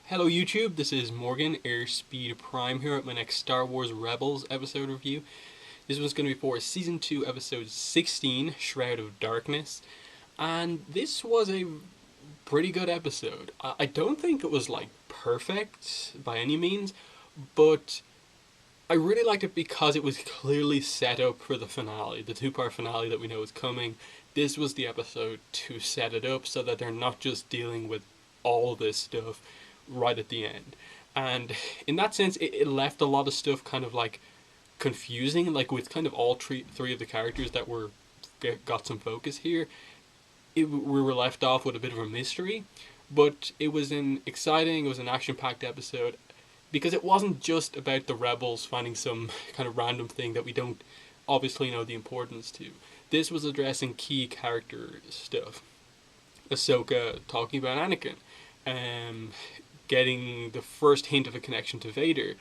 Hello YouTube, this is Morgan, Airspeed Prime here at my next Star Wars Rebels episode review. This one's going to be for Season 2, Episode 16, Shroud of Darkness. And this was a pretty good episode. I don't think it was like perfect by any means, but I really liked it because it was clearly set up for the finale, the two-part finale that we know is coming. This was the episode to set it up so that they're not just dealing with all this stuff right at the end. And in that sense, it left a lot of stuff kind of like confusing, like with kind of all three of the characters that were got some focus here. We were left off with a bit of a mystery, but it was an exciting, it was an action-packed episode because it wasn't just about the rebels finding some kind of random thing that we don't obviously know the importance to. This was addressing key character stuff. Ahsoka talking about Anakin, um, getting the first hint of a connection to Vader,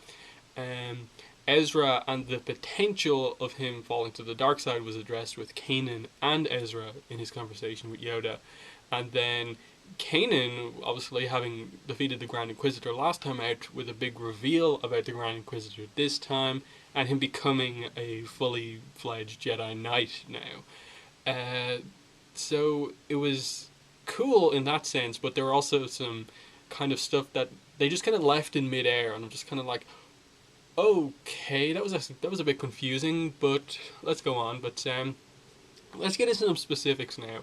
um, Ezra and the potential of him falling to the dark side was addressed with Kanan and Ezra in his conversation with Yoda, and then Kanan, obviously having defeated the Grand Inquisitor last time out, with a big reveal about the Grand Inquisitor this time, and him becoming a fully fledged Jedi Knight now. So it was cool in that sense, but there were also some kind of stuff that they just kind of left in midair, and I'm just kind of like, okay, that was a bit confusing, but let's go on. But let's get into some specifics now.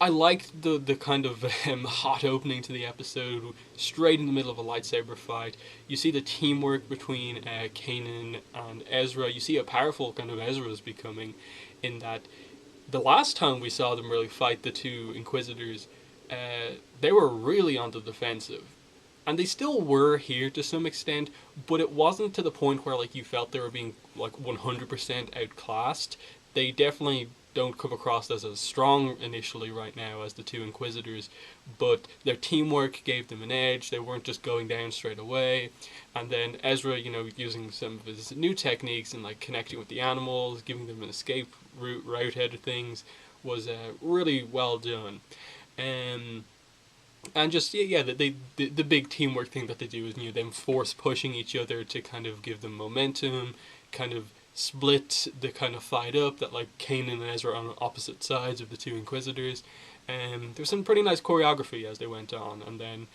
I liked the kind of hot opening to the episode, straight in the middle of a lightsaber fight. You see the teamwork between Kanan and Ezra. You see how powerful kind of Ezra is becoming, in that the last time we saw them really fight the two Inquisitors, they were really on the defensive. And they still were here to some extent, but it wasn't to the point where like you felt they were being like 100% outclassed. They definitely don't come across as strong initially right now as the two Inquisitors, but their teamwork gave them an edge. They weren't just going down straight away. And then Ezra, using some of his new techniques and like connecting with the animals, giving them an escape route out of things, was really well done. Um, and just the big teamwork thing that they do is them force pushing each other to kind of give them momentum, kind of split the kind of fight up that like Kanan and Ezra are on opposite sides of the two Inquisitors. There was some pretty nice choreography as they went on, and then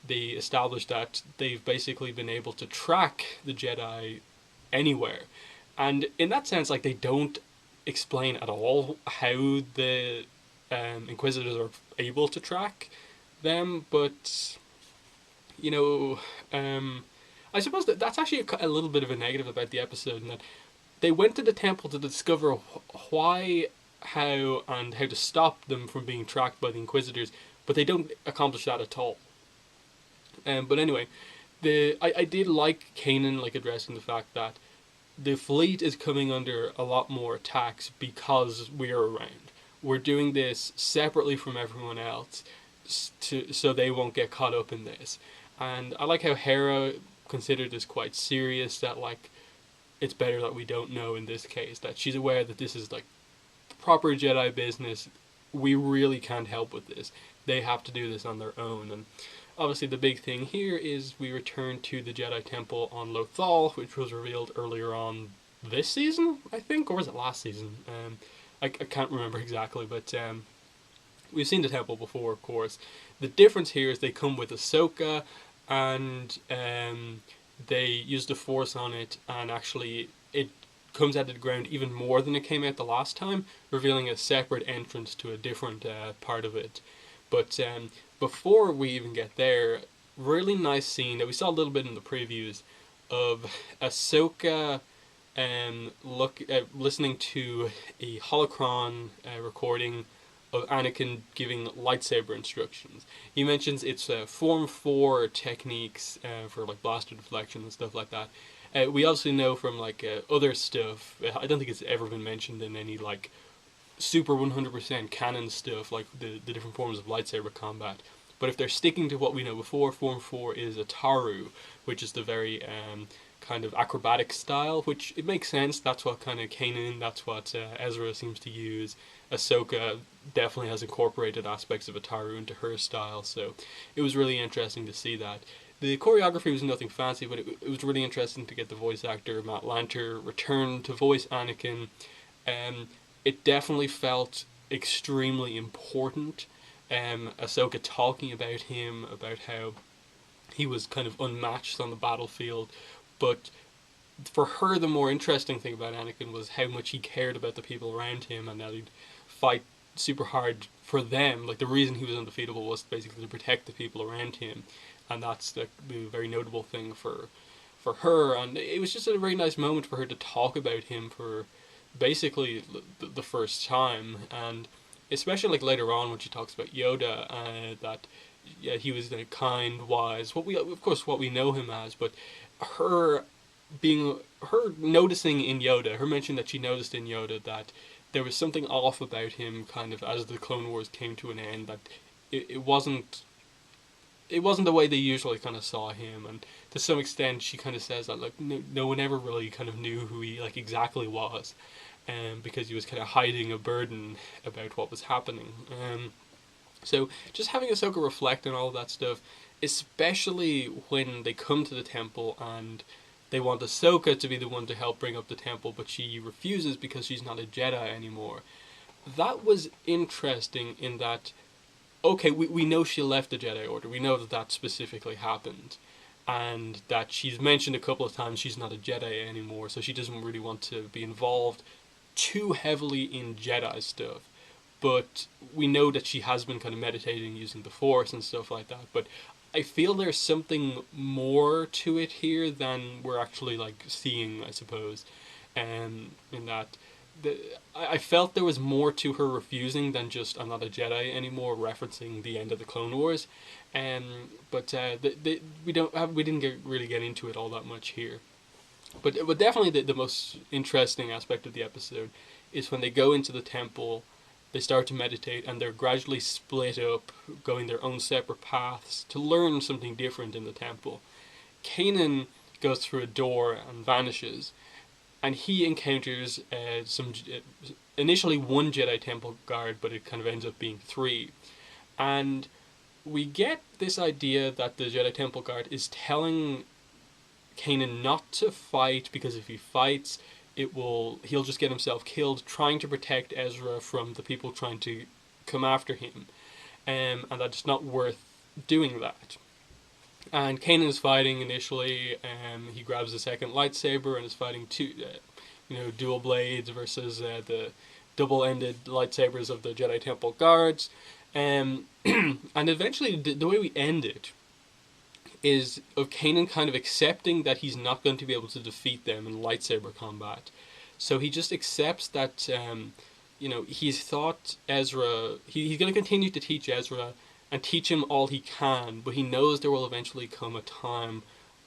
they established that they've basically been able to track the Jedi anywhere, and in that sense, like they don't explain at all how the Inquisitors are able to track them, but you know, I suppose that's actually a little bit of a negative about the episode, in that they went to the temple to discover why, how, and how to stop them from being tracked by the Inquisitors, but they don't accomplish that at all. But anyway, I did like Kanan like addressing the fact that the fleet is coming under a lot more attacks because we're around. We're doing this separately from everyone else, so they won't get caught up in this. And I like how Hera considered this quite serious, that like it's better that we don't know in this case, that she's aware that this is like proper Jedi business. We really can't help with this. They have to do this on their own. And obviously the big thing here is we return to the Jedi Temple on Lothal, which was revealed earlier on this season, I think, or was it last season? I can't remember exactly, but we've seen the temple before, of course. The difference here is they come with Ahsoka, and they use the Force on it, and actually it comes out of the ground even more than it came out the last time, revealing a separate entrance to a different part of it. But before we even get there, really nice scene that we saw a little bit in the previews of Ahsoka listening to a holocron recording of Anakin giving lightsaber instructions. He mentions it's Form 4 techniques for like blaster deflection and stuff like that. We obviously know from like other stuff, I don't think it's ever been mentioned in any like super 100% canon stuff, like the different forms of lightsaber combat. But if they're sticking to what we know before, Form 4 is a Taru, which is the very kind of acrobatic style, which it makes sense. That's what kind of Kanan, that's what Ezra seems to use. Ahsoka definitely has incorporated aspects of Ataru into her style, so it was really interesting to see that. The choreography was nothing fancy, but it was really interesting to get the voice actor Matt Lanter return to voice Anakin. It definitely felt extremely important. Ahsoka talking about him, about how he was kind of unmatched on the battlefield, but for her, the more interesting thing about Anakin was how much he cared about the people around him, and that he'd fight super hard for them. Like, the reason he was undefeatable was basically to protect the people around him, and that's the very notable thing for her. And it was just a very nice moment for her to talk about him for basically the first time, and especially like later on when she talks about Yoda, that yeah, he was kind, wise, what we of course what we know him as, but her her noticing in Yoda, her mention that she noticed in Yoda that there was something off about him, kind of as the Clone Wars came to an end, that it wasn't the way they usually kind of saw him, and to some extent she kind of says that like no one ever really kind of knew who he like exactly was, because he was kind of hiding a burden about what was happening. So just having Ahsoka reflect on all of that stuff, especially when they come to the temple and they want Ahsoka to be the one to help bring up the temple, but she refuses because she's not a Jedi anymore. That was interesting in that, okay, we know she left the Jedi Order. We know that that specifically happened. And that she's mentioned a couple of times she's not a Jedi anymore, so she doesn't really want to be involved too heavily in Jedi stuff. But we know that she has been kind of meditating using the Force and stuff like that. But I feel there's something more to it here than we're actually like seeing, I suppose. In that I felt there was more to her refusing than just "I'm not a Jedi anymore," referencing the end of the Clone Wars. But we didn't really get into it all that much here. But definitely the most interesting aspect of the episode is when they go into the temple, they start to meditate, and they're gradually split up, going their own separate paths to learn something different in the temple. Kanan goes through a door and vanishes, and he encounters initially one Jedi Temple guard, but it kind of ends up being three. And we get this idea that the Jedi Temple guard is telling Kanan not to fight, because if he fights, he'll just get himself killed trying to protect Ezra from the people trying to come after him, and that it's not worth doing that. And Kanan is fighting initially. He grabs a second lightsaber and is fighting two, dual blades versus the double-ended lightsabers of the Jedi Temple guards. And eventually, the way we end it is of Kanan kind of accepting that he's not going to be able to defeat them in lightsaber combat. So he just accepts that, he's thought Ezra, he's going to continue to teach Ezra and teach him all he can, but he knows there will eventually come a time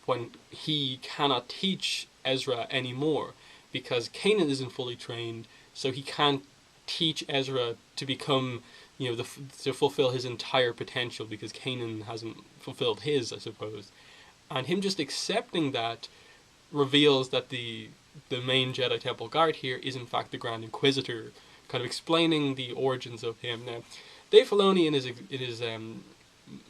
when he cannot teach Ezra anymore, because Kanan isn't fully trained, so he can't teach Ezra to become, to fulfill his entire potential, because Kanan hasn't fulfilled his, I suppose. And him just accepting that reveals that the main Jedi Temple guard here is in fact the Grand Inquisitor, kind of explaining the origins of him. Now, Dave Filoni in his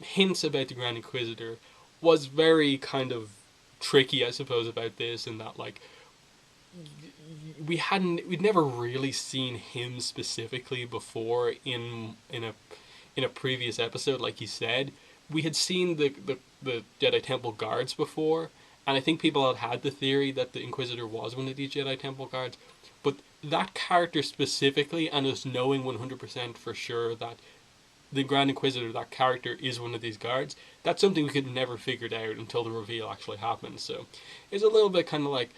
hints about the Grand Inquisitor was very kind of tricky, I suppose, about this, in that like we'd never really seen him specifically before in a previous episode. Like he said, we had seen the Jedi Temple guards before, and I think people had the theory that the Inquisitor was one of these Jedi Temple guards, but that character specifically, and us knowing 100% for sure that the Grand Inquisitor, that character, is one of these guards, that's something we could have never figured out until the reveal actually happened. So it's a little bit kind of like,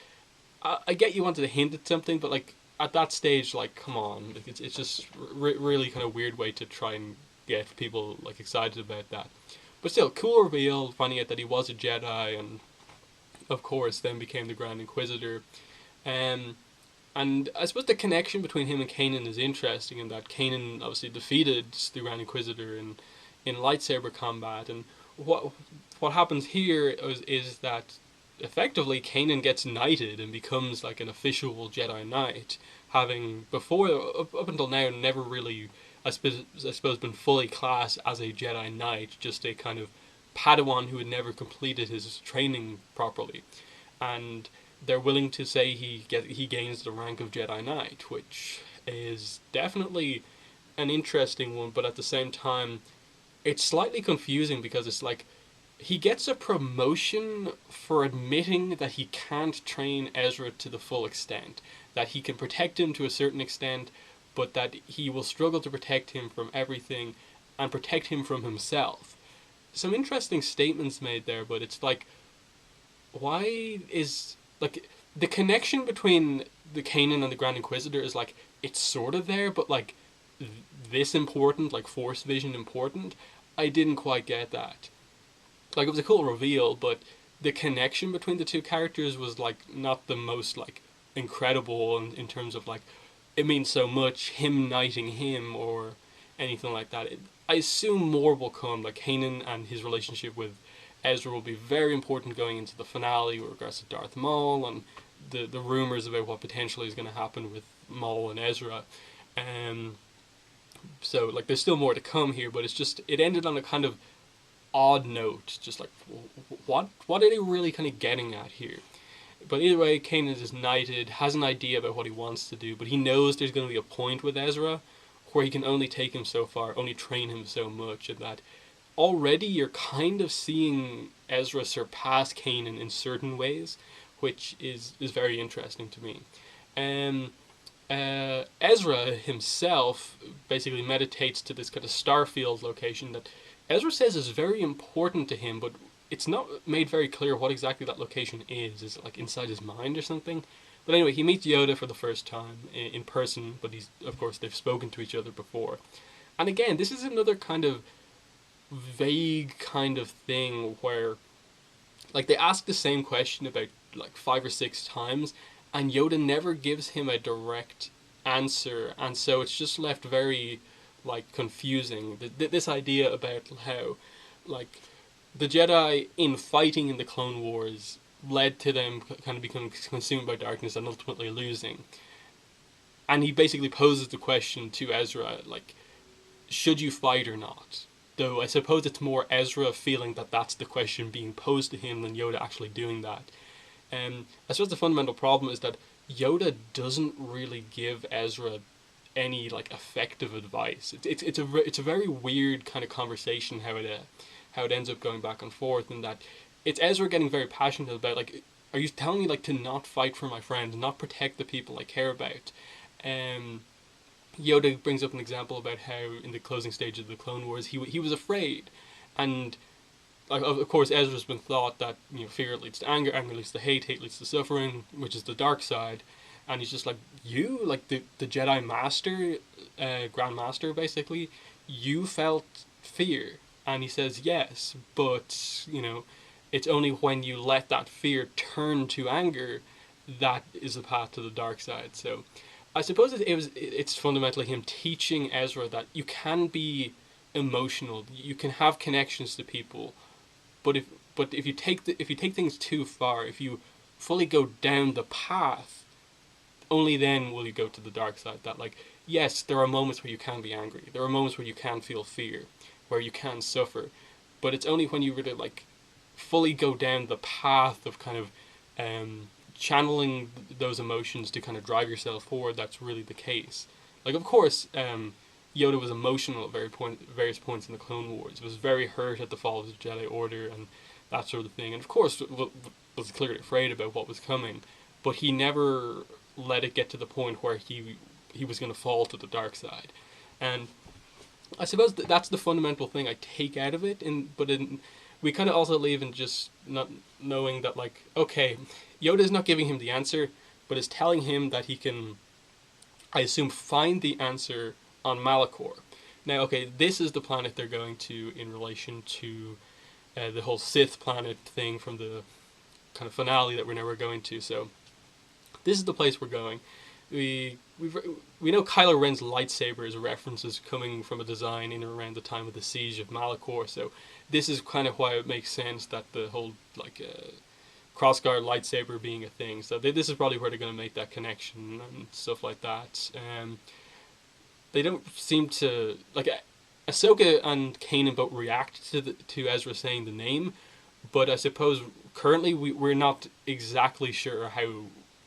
I get you wanted to hint at something, but like at that stage, like, come on, it's just really kind of weird way to try and get people like excited about that. But still, cool reveal, finding out that he was a Jedi, and of course then became the Grand Inquisitor. And I suppose the connection between him and Kanan is interesting, in that Kanan obviously defeated the Grand Inquisitor in lightsaber combat, and what happens here is that effectively Kanan gets knighted and becomes like an official Jedi Knight, having before up until now never really, I suppose been fully classed as a Jedi Knight, just a kind of Padawan who had never completed his training properly, and they're willing to say he gains the rank of Jedi Knight, which is definitely an interesting one, but at the same time, it's slightly confusing because it's like he gets a promotion for admitting that he can't train Ezra to the full extent, that he can protect him to a certain extent, but that he will struggle to protect him from everything and protect him from himself. Some interesting statements made there, but it's like, why is like the connection between the Kanan and the Grand Inquisitor is like it's sort of there, but like this important, like Force vision important, I didn't quite get that. Like it was a cool reveal, but the connection between the two characters was like not the most like incredible in terms of like it means so much him knighting him or anything like that. I assume more will come. Like Kanan and his relationship with Ezra will be very important going into the finale with regards to Darth Maul and the rumors about what potentially is going to happen with Maul and Ezra. Um, so like there's still more to come here, but it's just it ended on a kind of odd note. Just like what are they really kind of getting at here? But either way, Kanan is knighted, has an idea about what he wants to do, but he knows there's going to be a point with Ezra where he can only take him so far, only train him so much, and that already you're kind of seeing Ezra surpass Kanan in certain ways, which is very interesting to me. Um, Ezra himself basically meditates to this kind of starfield location that Ezra says is very important to him, but it's not made very clear what exactly that location is. Is it like inside his mind or something? But anyway, he meets Yoda for the first time in person, but he's of course they've spoken to each other before. And again, this is another kind of vague kind of thing where like they ask the same question about like 5 or 6 times and Yoda never gives him a direct answer, and so it's just left very like confusing. This idea about how like the Jedi in fighting in the Clone Wars led to them kind of becoming consumed by darkness and ultimately losing. And he basically poses the question to Ezra like, should you fight or not? Though I suppose it's more Ezra feeling that that's the question being posed to him than Yoda actually doing that. I suppose the fundamental problem is that Yoda doesn't really give Ezra any like effective advice. It's a very weird kind of conversation how it ends up going back and forth, and that it's Ezra getting very passionate about like, are you telling me like to not fight for my friend, not protect the people I care about? Yoda brings up an example about how in the closing stage of the Clone Wars he was afraid, and of course Ezra's been thought that fear leads to anger, anger leads to hate, hate leads to suffering, which is the dark side, and he's just like, you like the Jedi Master, Grand Master basically, you felt fear, and he says yes, but it's only when you let that fear turn to anger that is the path to the dark side. So I suppose it's fundamentally him teaching Ezra that you can be emotional, you can have connections to people, but if you take things too far, if you fully go down the path, only then will you go to the dark side. That like, yes, there are moments where you can be angry, there are moments where you can feel fear, where you can suffer, but it's only when you really like fully go down the path of kind of channeling those emotions to kind of drive yourself forward that's really the case. Like of course Yoda was emotional at various points in the Clone Wars, was very hurt at the fall of the Jedi Order and that sort of thing, and of course was clearly afraid about what was coming, but he never let it get to the point where he was going to fall to the dark side. And I suppose that's the fundamental thing I take out of it, we kind of also leave in just not knowing that like, okay, Yoda's not giving him the answer, but is telling him that he can, I assume, find the answer on Malachor. Now, okay, this is the planet they're going to in relation to the whole Sith planet thing from the kind of finale that we're never going to. So this is the place we're going. We know Kylo Ren's lightsaber is references coming from a design in and around the time of the siege of Malachor. So this is kind of why it makes sense that the whole like crossguard lightsaber being a thing. So this is probably where they're going to make that connection and stuff like that. They don't seem to like Ahsoka and Kanan both react to Ezra saying the name, but I suppose currently we're not exactly sure how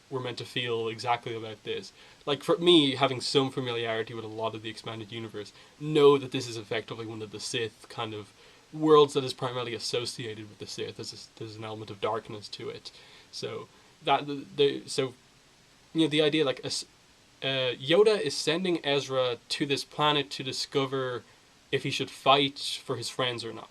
we're meant to feel exactly about this. Like for me, having some familiarity with a lot of the expanded universe, know that this is effectively one of the Sith kind of worlds that is primarily associated with the Sith. There's an element of darkness to it, so the idea like Yoda is sending Ezra to this planet to discover if he should fight for his friends or not.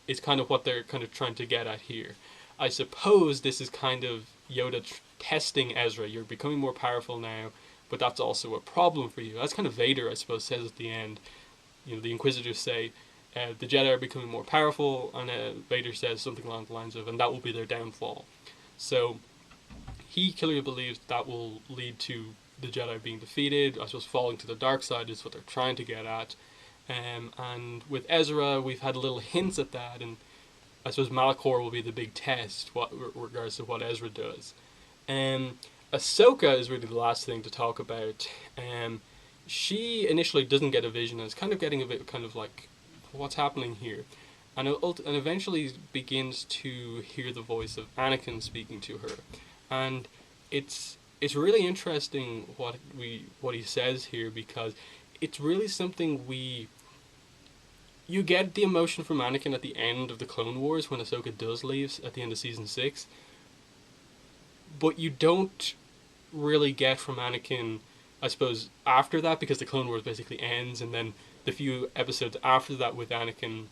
Is kind of what they're kind of trying to get at here. I suppose this is kind of Yoda testing Ezra. You're becoming more powerful now, but that's also a problem for you. That's kind of Vader, I suppose, says at the end. The Inquisitors say the Jedi are becoming more powerful, and Vader says something along the lines of, and that will be their downfall. So he clearly believes that will lead to the Jedi being defeated. I suppose falling to the dark side is what they're trying to get at. And with Ezra, we've had little hints at that, and I suppose Malachor will be the big test regards to what Ezra does. Ahsoka is really the last thing to talk about. She initially doesn't get a vision and is kind of getting a bit kind of like, what's happening here? And eventually begins to hear the voice of Anakin speaking to her. And it's really interesting what he says here, because it's really something you get the emotion from Anakin at the end of the Clone Wars when Ahsoka does leave at the end of season 6, but you don't really get from Anakin, I suppose, after that, because the Clone Wars basically ends, and then the few episodes after that with Anakin,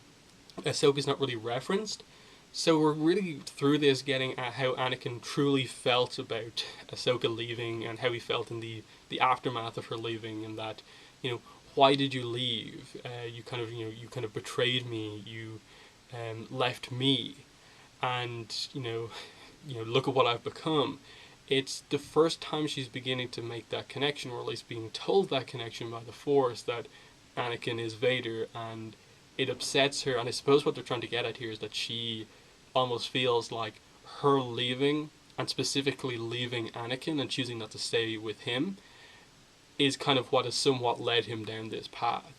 Ahsoka's not really referenced. So we're really through this getting at how Anakin truly felt about Ahsoka leaving, and how he felt in the aftermath of her leaving, and that, why did you leave? You kind of betrayed me. You left me, and look at what I've become. It's the first time she's beginning to make that connection, or at least being told that connection by the Force, that Anakin is Vader, and it upsets her. And I suppose what they're trying to get at here is that she almost feels like her leaving, and specifically leaving Anakin and choosing not to stay with him, is kind of what has somewhat led him down this path.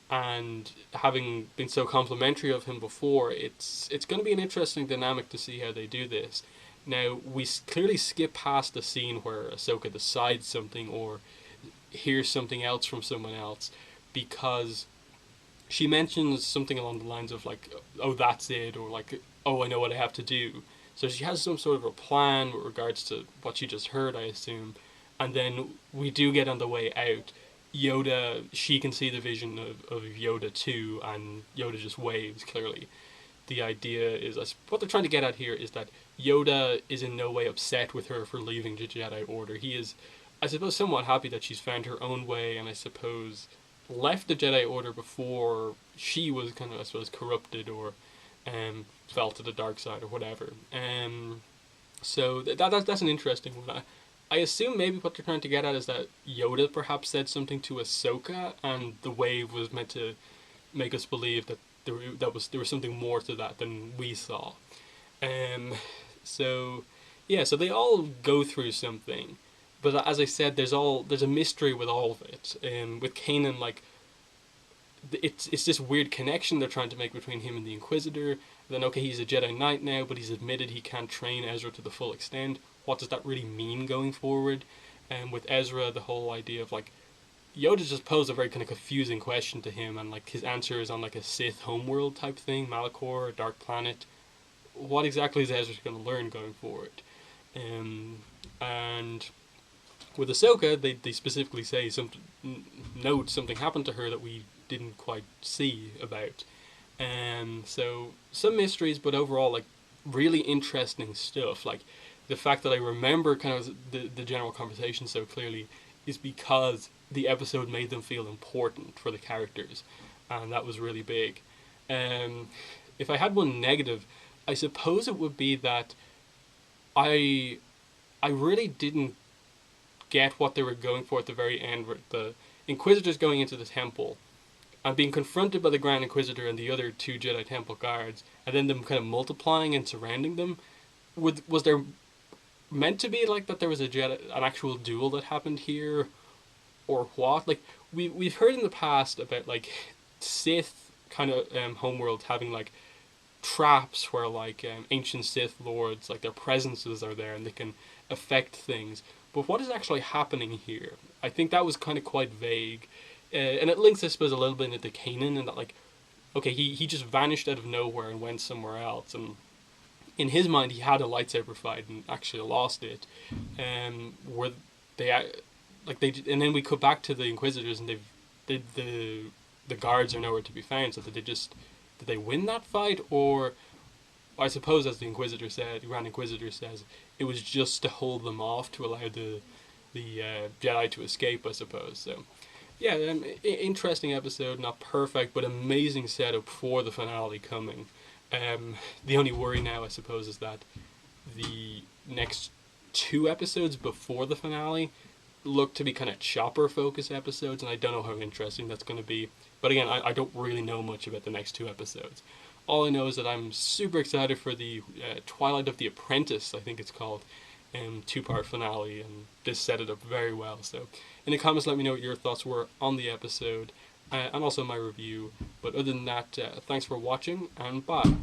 And having been so complimentary of him before, it's going to be an interesting dynamic to see how they do this. Now, we clearly skip past the scene where Ahsoka decides something or hears something else from someone else, because she mentions something along the lines of like, oh, that's it, or like, oh, I know what I have to do. So she has some sort of a plan with regards to what she just heard, I assume. And then we do get on the way out. Yoda, she can see the vision of Yoda too, and Yoda just waves, clearly. The idea is, what they're trying to get at here is that Yoda is in no way upset with her for leaving the Jedi Order. He is, I suppose, somewhat happy that she's found her own way, and I suppose left the Jedi Order before she was kind of, I suppose, corrupted or fell to the dark side or whatever. So that's an interesting one. I assume maybe what they're trying to get at is that Yoda perhaps said something to Ahsoka, and the wave was meant to make us believe that there was something more to that than we saw. So they all go through something, but as I said, there's a mystery with all of it. With Kanan, like, it's this weird connection they're trying to make between him and the Inquisitor. Then, okay, he's a Jedi Knight now, but he's admitted he can't train Ezra to the full extent. What does that really mean going forward? And with Ezra, the whole idea of like, Yoda just posed a very kind of confusing question to him, and like his answer is on like a Sith homeworld type thing, Malachor, a dark planet. What exactly is Ezra going to learn going forward? And with Ahsoka, they specifically say something happened to her that we didn't quite see about. So some mysteries, but overall like really interesting stuff. Like the fact that I remember kind of the general conversation so clearly is because the episode made them feel important for the characters, and that was really big. If I had one negative, I suppose it would be that I really didn't get what they were going for at the very end, with the Inquisitors going into the temple and being confronted by the Grand Inquisitor and the other two Jedi Temple guards, and then them kind of multiplying and surrounding them. was there meant to be like that? There was an actual duel that happened here, or what? Like we've heard in the past about like Sith kind of homeworld having like traps where like ancient Sith lords, like their presences are there and they can affect things. But what is actually happening here? I think that was kind of quite vague, and it links, I suppose, a little bit into Kanan, and that like, okay, he just vanished out of nowhere and went somewhere else, and in his mind he had a lightsaber fight and actually lost it. Where they like they and then we cut back to the Inquisitors, and the guards are nowhere to be found. So did they win that fight, or I suppose, as the Grand Inquisitor says, it was just to hold them off to allow the Jedi to escape, I suppose. So yeah, interesting episode, not perfect, but amazing setup for the finale coming. The only worry now, I suppose, is that the next two episodes before the finale look to be kind of chopper focused episodes, and I don't know how interesting that's going to be. But again, I don't really know much about the next two episodes. All I know is that I'm super excited for the Twilight of the Apprentice, I think it's called, two-part finale, and this set it up very well. So in the comments, let me know what your thoughts were on the episode, and also my review. But other than that, thanks for watching, and bye.